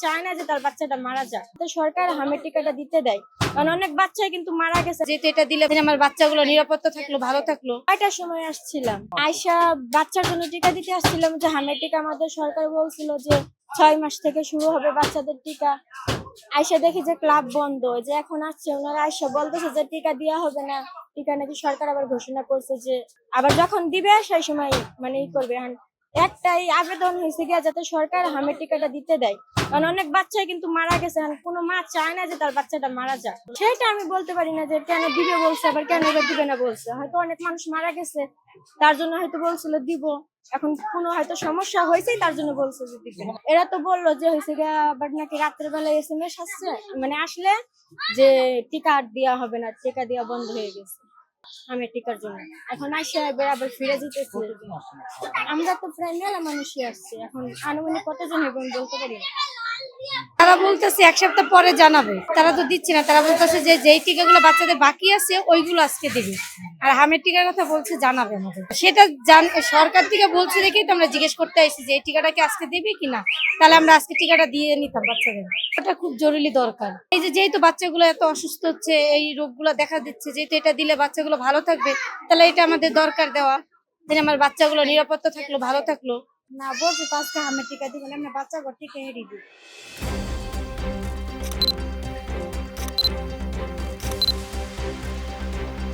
চায় না যে তার বাচ্চাটা মারা যায়, তো সরকার হামের টিকাটা দিতে দেয়। কারণ অনেক বাচ্চাই কিন্তু মারা গেছে, যেহেতু এটা দিলে আমার বাচ্চাগুলো নিরাপত্তা থাকলো, ভালো থাকলো। কয়টার সময় আসছিলাম, আয়সা বাচ্চার জন্য টিকা দিতে আসছিলাম, যে হামের টিকা আমাদের সরকার বলছিল যে 6 মাস থেকে শুরু হবে বাচ্চাদের টিকা। আয়সা দেখি যে ক্লাব বন্ধ, যে এখন আসছে ওনারা আয়সা বলতেছে যে টিকা দেওয়া হবে না, টিকা নাকি সরকার আবার ঘোষণা করছে যে আবার যখন দিবে সেই সময় মানে ই করবে। একটাই আবেদন হয়েছে গিয়া যাতে সরকার হামের টিকাটা দিতে দেয়, কারণ অনেক বাচ্চাই কিন্তু মারা গেছে। কোনো মা চায় না যে তার বাচ্চাটা মারা যায়। সেটা আমি বলতে পারি না যে কেন দিবে বলছে আবার কেন এবার দিবে না বলছে। হয়তো অনেক মানুষ মারা গেছে, তার জন্য হয়তো বলছিল দিব, এখন কোনো হয়তো সমস্যা হয়েছে তার জন্য বলছে যে দিবে। এরা তো বললো যে হয়েছে গিয়া আবার নাকি রাত্রের বেলায় SMS আসছে, মানে আসলে যে টিকা আর দেওয়া হবে না, টিকা দেওয়া বন্ধ হয়ে গেছে আমি টিকার জন্য। এখন আসে এবার আবার ফিরে যেতেছে। আমরা তো প্রায় মেলা মানুষই আসছে, এখন আনুমানিক কতজন হবে আমি বলতে পারি না। তারা বলতেছে 1 সপ্তাহ পরে জানাবে, তারা তো দিচ্ছে না। তারা বলতেছে যে যেই টিকাগুলো বাচ্চাদের বাকি আছে ওইগুলো আজকে দিবে, আর হামের টিকার কথা বলছে জানাবে আমাদের। সেটা সরকার থেকে বলছে দেখেই তো আমরা জিজ্ঞেস করতে আসছি যে এই টিকাটা কি আজকে দিবে কিনা, তাহলে আমরা আজকে টিকাটা দিয়ে নিতাম বাচ্চাদের। এটা খুব জরুরি দরকার। এই যে যেহেতু বাচ্চাগুলো এত অসুস্থ হচ্ছে, এই রোগগুলো দেখা দিচ্ছে, যেহেতু এটা দিলে বাচ্চাগুলো ভালো থাকবে, তাহলে এটা আমাদের দরকার দেওয়া, যে আমার বাচ্চাগুলো নিরাপত্তা থাকলো, ভালো থাকলো। না বলছে তো আজকে হামের টিকা দিবেন, আমরা বাচ্চা ঘর টিকা হেরিয়ে দিই।